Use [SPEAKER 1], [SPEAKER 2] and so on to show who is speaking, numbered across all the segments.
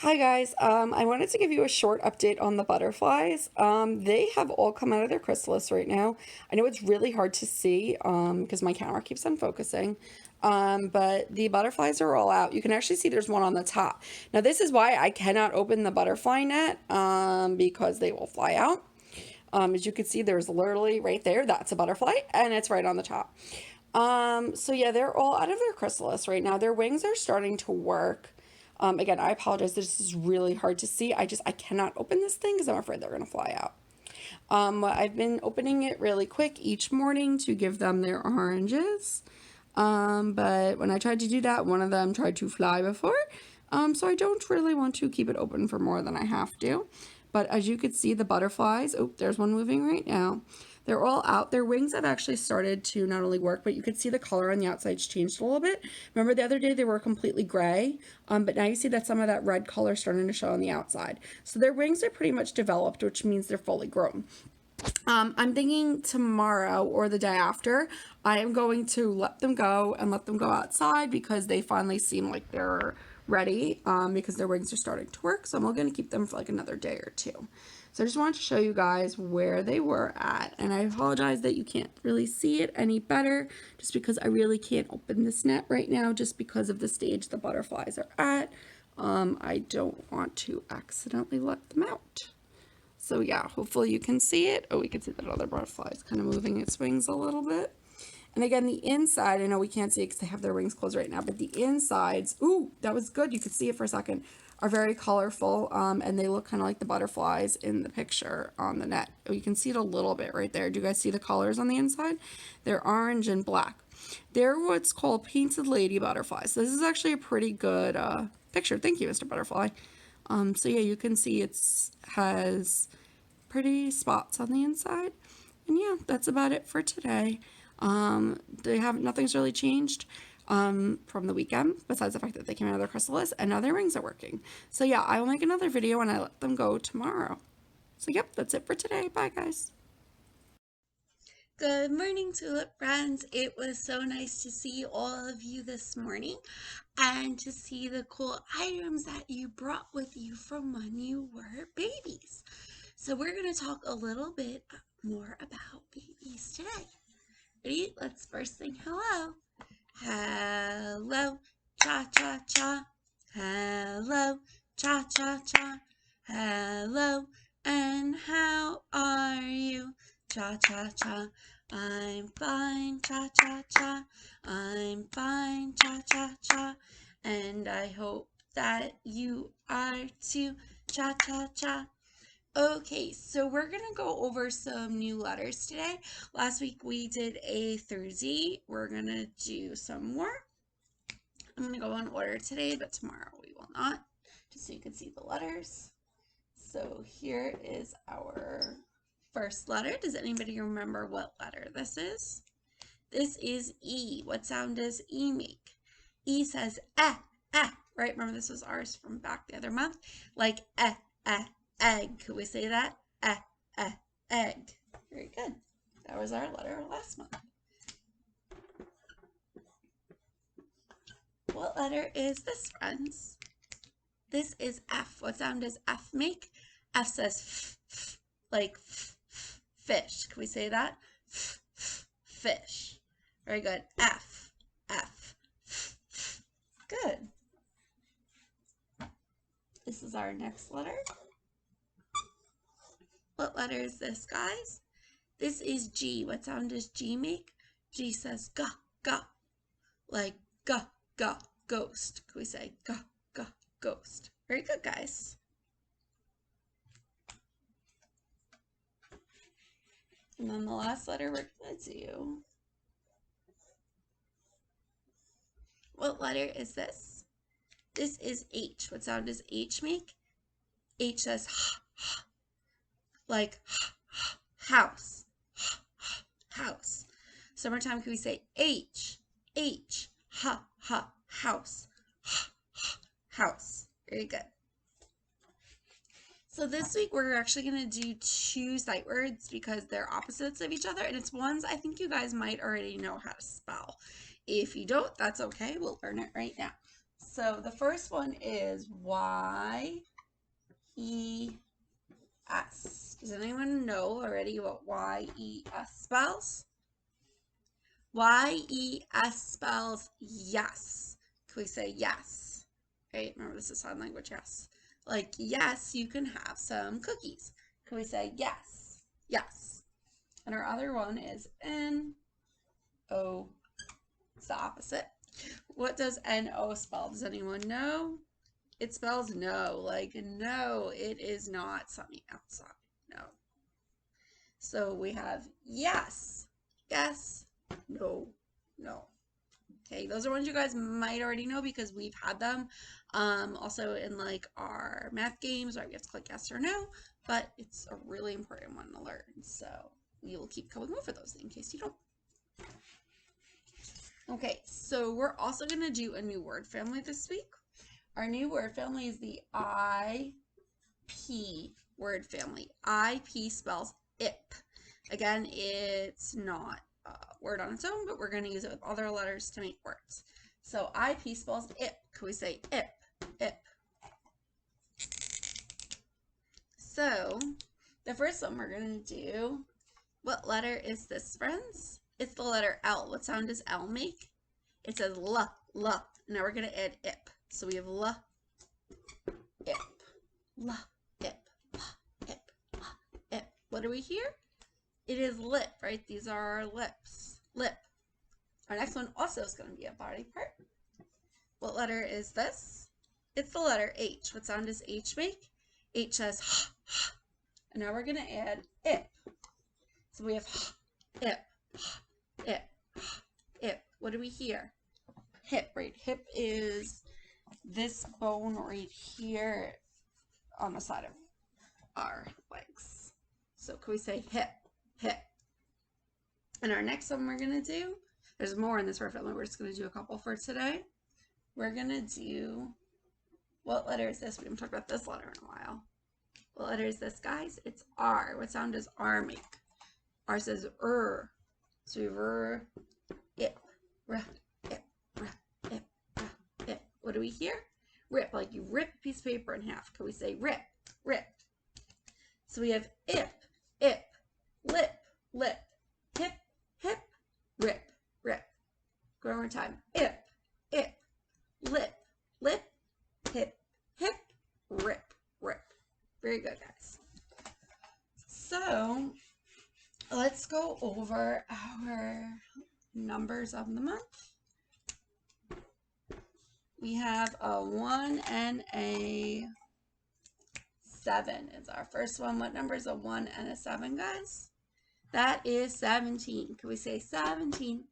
[SPEAKER 1] Hi guys, I wanted to give you a short update on the butterflies. They have all come out of their chrysalis right now. I know it's really hard to see because my camera keeps on focusing, but the butterflies are all out. You can actually see there's one on the top. Now this is why I cannot open the butterfly net because they will fly out. As you can see, there's literally right there, that's a butterfly, and it's right on the top. So yeah, they're all out of their chrysalis right now. Their wings are starting to work. Again, I apologize. This is really hard to see. I cannot open this thing because I'm afraid they're going to fly out. I've been opening it really quick each morning to give them their oranges. But when I tried to do that, one of them tried to fly before. So I don't really want to keep it open for more than I have to. But as you can see, the butterflies, oh, there's one moving right now. They're all out. Their wings have actually started to not only work, but you can see the color on the outside's changed a little bit. Remember the other day they were completely gray, but now you see that some of that red color starting to show on the outside. So their wings are pretty much developed, which means they're fully grown. I'm thinking tomorrow or the day after, I am going to let them go and let them go outside because they finally seem like they're ready because their wings are starting to work. So I'm going to keep them for like another day or two. So I just wanted to show you guys where they were at. And I apologize that you can't really see it any better just because I really can't open this net right now just because of the stage the butterflies are at. I don't want to accidentally let them out. So yeah, hopefully you can see it. Oh, we can see that other butterfly is kind of moving its wings a little bit. And again, the inside, I know we can't see it because they have their wings closed right now, but the insides, ooh, that was good. You could see it for a second, are very colorful, and they look kind of like the butterflies in the picture on the net. Oh, you can see it a little bit right there. Do you guys see the colors on the inside? They're orange and black. They're what's called painted lady butterflies. This is actually a pretty good picture. Thank you, Mr. Butterfly. So yeah, you can see it's has pretty spots on the inside. And yeah, that's about it for today. They have nothing's really changed from the weekend besides the fact that they came out of their chrysalis and now their rings are working. So yeah, I will make another video when I let them go tomorrow. So yep, that's it for today. Bye guys.
[SPEAKER 2] Good morning, Tulip friends. It was so nice to see all of you this morning and to see the cool items that you brought with you from when you were babies. So, we're going to talk a little bit more about babies today. Ready? Let's first sing hello. Hello, cha cha cha. Hello, cha cha cha. Hello, and how are you? Cha cha cha. I'm fine, cha cha cha. I'm fine, cha cha cha. And I hope that you are too, cha cha cha. Okay, so we're gonna go over some new letters today. Last week we did A through Z. We're gonna do some more. I'm gonna go in order today, but tomorrow we will not, just so you can see the letters. So here is our first letter. Does anybody remember what letter this is? This is E. What sound does E make? E says eh, eh, right? Remember this was ours from back the other month? Like egg. Could we say that? Egg. Very good. That was our letter last month. What letter is this, friends? This is F. What sound does F make? F says like fish. Can we say that? Fish. Very good. F. F. Good. This is our next letter. What letter is this, guys? This is G. What sound does G make? G says ga, ga. Like ga, ga, ghost. Can we say ga, ga, ghost? Very good, guys. And then the last letter we're going to do. What letter is this? This is H. What sound does H make? H says like house. House. Summertime, can we say H, house, house. Very good. So this week we're actually going to do two sight words because they're opposites of each other, and it's ones I think you guys might already know how to spell. If you don't, that's okay. We'll learn it right now. So the first one is Y-E-S. Does anyone know already what Y-E-S spells? Y-E-S spells yes. Can we say yes? Right? Remember, this is sign language, yes. Like, yes, you can have some cookies. Can we say yes? Yes. And our other one is N-O. It's the opposite. What does N-O spell? Does anyone know? It spells no. Like, no, it is not sunny outside. No. So we have yes, yes, no, no. Okay, those are ones you guys might already know because we've had them also in like our math games, right? We have to click yes or no, but it's a really important one to learn. So we will keep going over those in case you don't. Okay, so we're also going to do a new word family this week. Our new word family is the IP word family. IP spells IP. Again, it's not a word on its own, but we're going to use it with other letters to make words. So IP spells IP. Can we say IP? IP. So the first one we're going to do, what letter is this, friends? It's the letter L. What sound does L make? It says L, L. Now we're going to add IP. So we have L, IP, L, IP, IP, IP. What do we hear? It is lip, right? These are our lips. Lip. Our next one also is going to be a body part. What letter is this? It's the letter H. What sound does H make? H says h, h. And now we're going to add ip. So we have h, ip, h, ip, h, ip. What do we hear? Hip, right? Hip is this bone right here on the side of our legs. So can we say hip, hip? And our next one we're going to do, there's more in this word family. We're just going to do a couple for today. We're going to do, what letter is this? We haven't talked about this letter in a while. What letter is this, guys? It's R. What sound does R make? R says R. So we have R, ip, r, ip, r, ip, r, ip. What do we hear? Rip, like you rip a piece of paper in half. Can we say rip, rip? So we have ip, lip, lip, hip, hip, rip, rip. Go one more time. Ip, lip, lip, hip, hip, rip, rip. Very good, guys. So let's go over our numbers of the month. We have a 1 and a 7 is our first one. What number is a 1 and a 7, guys? That is 17. Can we say 17?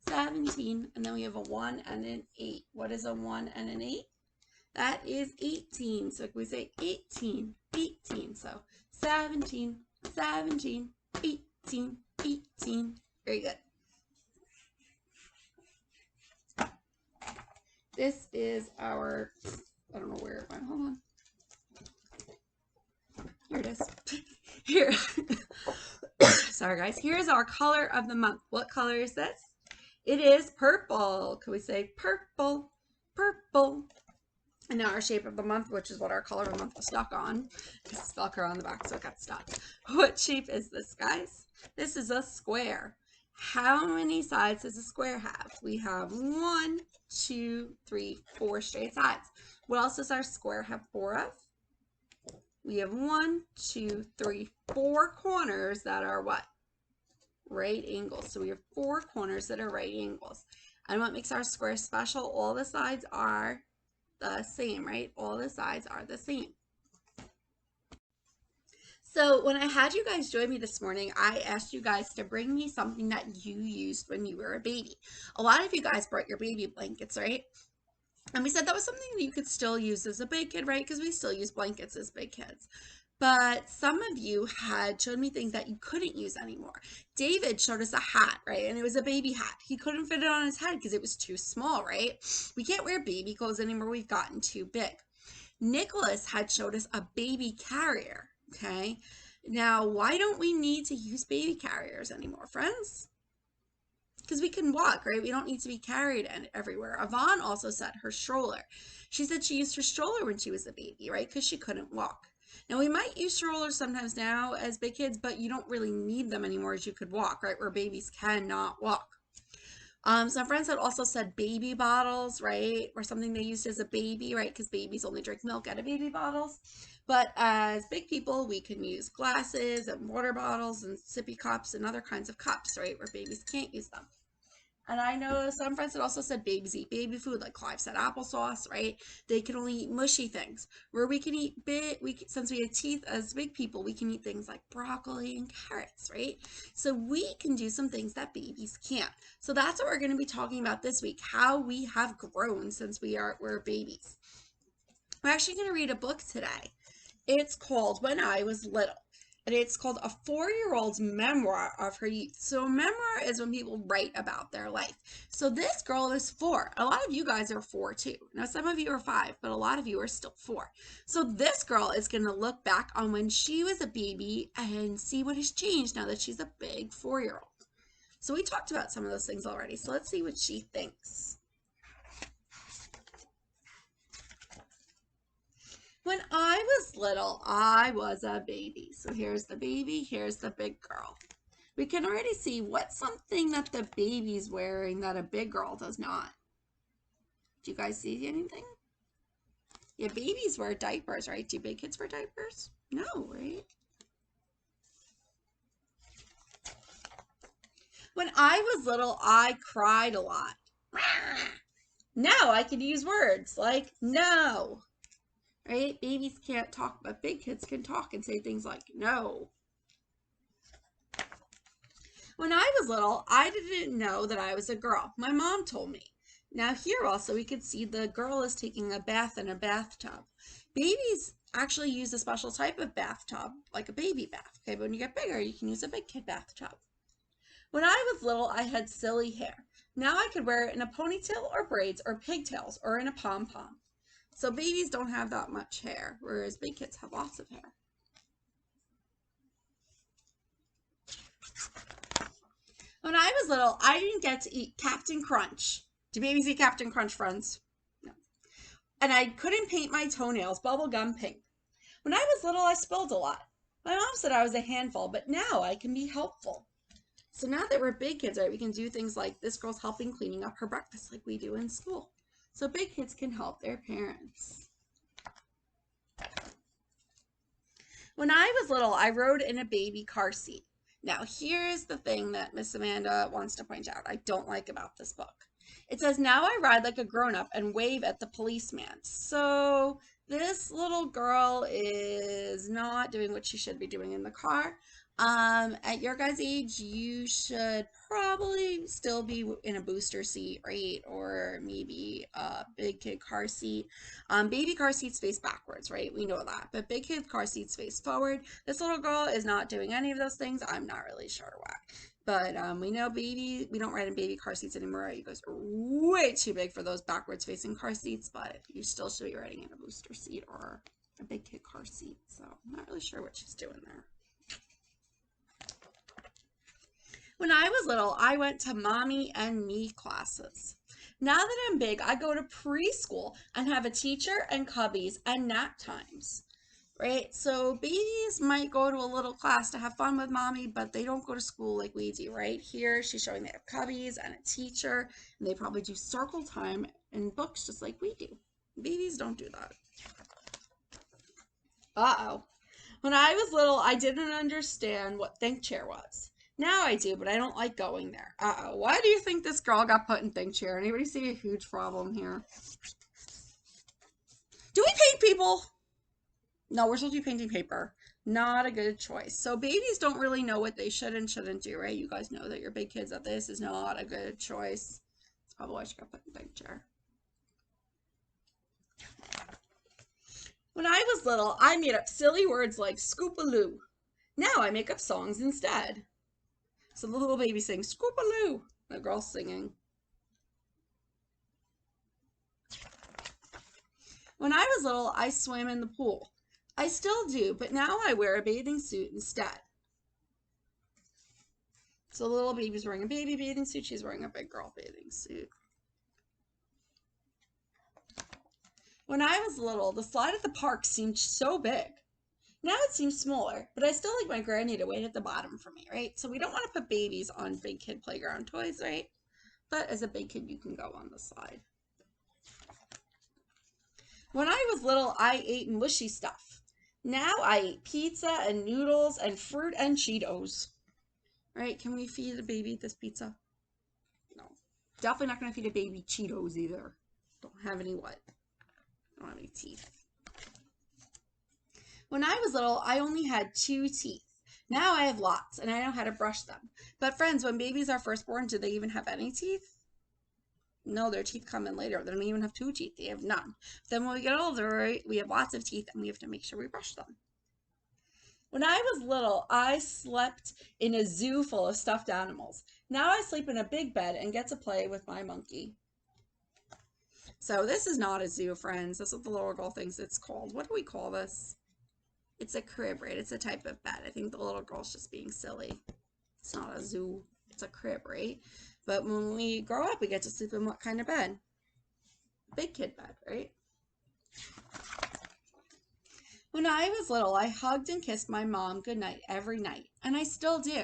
[SPEAKER 2] 17. And then we have a 1 and an 8. What is a 1 and an 8? That is 18. So can we say 18? 18. So 17, 17, 18, 18. Very good. This is our, I don't know where it went. Hold on. Here it is. Here. Sorry, guys. Here's our color of the month. What color is this? It is purple. Can we say purple? Purple. And now our shape of the month, which is what our color of the month was stuck on. It's Velcro on the back, so it got stuck. What shape is this, guys? This is a square. How many sides does a square have? We have 1, 2, 3, 4 straight sides. What else does our square have 4 of? We have 1, 2, 3, 4 corners that are what? Right angles. So we have 4 corners that are right angles. And what makes our square special? All the sides are the same, right? All the sides are the same. So when I had you guys join me this morning, I asked you guys to bring me something that you used when you were a baby. A lot of you guys brought your baby blankets, right? And we said that was something that you could still use as a big kid, right? Because we still use blankets as big kids. But some of you had showed me things that you couldn't use anymore. David showed us a hat, right? And it was a baby hat. He couldn't fit it on his head because it was too small, right? We can't wear baby clothes anymore. We've gotten too big. Nicholas had showed us a baby carrier, okay? Now, why don't we need to use baby carriers anymore, friends? because we can walk, right? We don't need to be carried everywhere. Yvonne also said her stroller. She said she used her stroller when she was a baby, right? Because she couldn't walk. Now, we might use strollers sometimes now as big kids, but you don't really need them anymore as you could walk, right? Where babies cannot walk. Some friends had also said baby bottles, right? Or something they used as a baby, right? Because babies only drink milk out of baby bottles. But as big people, we can use glasses and water bottles and sippy cups and other kinds of cups, right? Where babies can't use them. And I know some friends had also said babies eat baby food, like Clive said, applesauce, right? They can only eat mushy things. Where we can eat since we have teeth as big people, we can eat things like broccoli and carrots, right? So we can do some things that babies can't. So that's what we're going to be talking about this week, how we have grown since we're babies. We're actually going to read a book today. It's called When I Was Little. And it's called A 4-Year-Old's Memoir of Her Youth. So, a memoir is when people write about their life. So, this girl is 4. A lot of you guys are 4 too. Now, some of you are 5, but a lot of you are still 4. So, this girl is going to look back on when she was a baby and see what has changed now that she's a big 4-year-old. So, we talked about some of those things already. So, let's see what she thinks. When I was little, I was a baby. So here's the baby, here's the big girl. We can already see what's something that the baby's wearing that a big girl does not. Do you guys see anything? Yeah, babies wear diapers, right? Do big kids wear diapers? No, right? When I was little, I cried a lot. Now I can use words like no. Right? Babies can't talk, but big kids can talk and say things like no. When I was little, I didn't know that I was a girl. My mom told me. Now here also we can see the girl is taking a bath in a bathtub. Babies actually use a special type of bathtub, like a baby bath. Okay, but when you get bigger, you can use a big kid bathtub. When I was little, I had silly hair. Now I could wear it in a ponytail or braids or pigtails or in a pom-pom. So babies don't have that much hair, whereas big kids have lots of hair. When I was little, I didn't get to eat Captain Crunch. Do babies eat Captain Crunch, friends? No. And I couldn't paint my toenails bubblegum pink. When I was little, I spilled a lot. My mom said I was a handful, but now I can be helpful. So now that we're big kids, right, we can do things like this girl's helping cleaning up her breakfast like we do in school. So big kids can help their parents. When I was little, I rode in a baby car seat. Now, here's the thing that Miss Amanda wants to point out I don't like about this book. It says, now I ride like a grown-up and wave at the policeman. So this little girl is not doing what she should be doing in the car. At your guys' age, you should probably still be in a booster seat, right? Or maybe a big kid car seat. Baby car seats face backwards, right? We know that. But big kid car seats face forward. This little girl is not doing any of those things. I'm not really sure why. But we know we don't ride in baby car seats anymore. You guys are way too big for those backwards facing car seats, but you still should be riding in a booster seat or a big kid car seat. So I'm not really sure what she's doing there. When I was little, I went to mommy and me classes. Now that I'm big, I go to preschool and have a teacher and cubbies and nap times. Right? So babies might go to a little class to have fun with mommy, but they don't go to school like we do, right? Here, she's showing they have cubbies and a teacher, and they probably do circle time and books just like we do. Babies don't do that. Uh-oh. When I was little, I didn't understand what think chair was. Now I do, but I don't like going there. Uh-oh. Why do you think this girl got put in think chair? Anybody see a huge problem here? Do we paint people? No, we're supposed to be painting paper. Not a good choice. So babies don't really know what they should and shouldn't do, right? You guys know that you're big kids that this is not a good choice. That's probably why she got put in think chair. When I was little, I made up silly words like scoopaloo. Now I make up songs instead. So the little baby sings scoopaloo. The girl's singing. When I was little, I swam in the pool. I still do, but now I wear a bathing suit instead.
[SPEAKER 1] So the little baby's wearing a baby bathing suit. She's wearing a big girl bathing suit. When I was little, the slide at the park seemed so big. Now it seems smaller, but I still like my granny to wait at the bottom for me, right? So we don't want to put babies on big kid playground toys, right? But as a big kid, you can go on the slide. When I was little, I ate mushy stuff. Now I eat pizza and noodles and fruit and Cheetos. Right? Can we feed a baby this pizza? No. Definitely not going to feed a baby Cheetos either. Don't have any what? Don't have any teeth. When I was little, I only had 2 teeth. Now I have lots and I know how to brush them. But friends, when babies are first born, do they even have any teeth? No, their teeth come in later. They don't even have 2 teeth. They have none. Then when we get older, right, we have lots of teeth and we have to make sure we brush them. When I was little, I slept in a zoo full of stuffed animals. Now I sleep in a big bed and get to play with my monkey. So this is not a zoo, friends. That's what the little girl thinks it's called. What do we call this? It's a crib, right? It's a type of bed. I think the little girl's just being silly. It's not a zoo. It's a crib, right? But when we grow up, we get to sleep in what kind of bed? Big kid bed, right? When I was little, I hugged and kissed my mom goodnight every night, and I still do.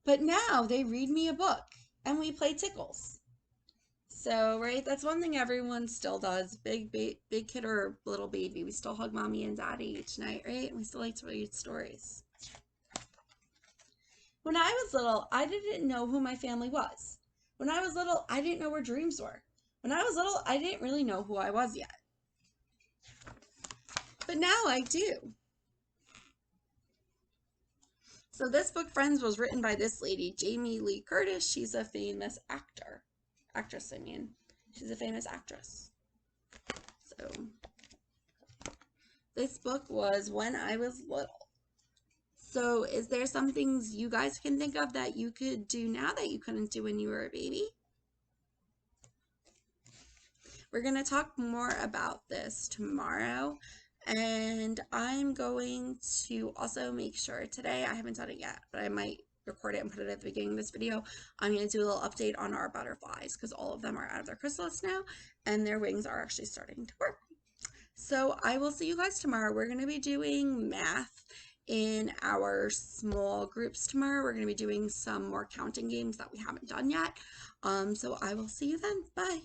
[SPEAKER 1] But now they read me a book and we play tickles. So, right, that's one thing everyone still does. Big kid or little baby, we still hug mommy and daddy each night, right? And we still like to read stories. When I was little, I didn't know who my family was. When I was little, I didn't know where dreams were. When I was little, I didn't really know who I was yet. But now I do. So this book, friends, was written by this lady, Jamie Lee Curtis. She's a famous actress, I mean. She's a famous actress. So this book was when I was little. So is there some things you guys can think of that you could do now that you couldn't do when you were a baby? We're going to talk more about this tomorrow. And I'm going to also make sure today, I haven't done it yet, but I might record it and put it at the beginning of this video. I'm going to do a little update on our butterflies because all of them are out of their chrysalis now and their wings are actually starting to work. So I will see you guys tomorrow. We're going to be doing math in our small groups tomorrow. We're going to be doing some more counting games that we haven't done yet. So I will see you then. Bye.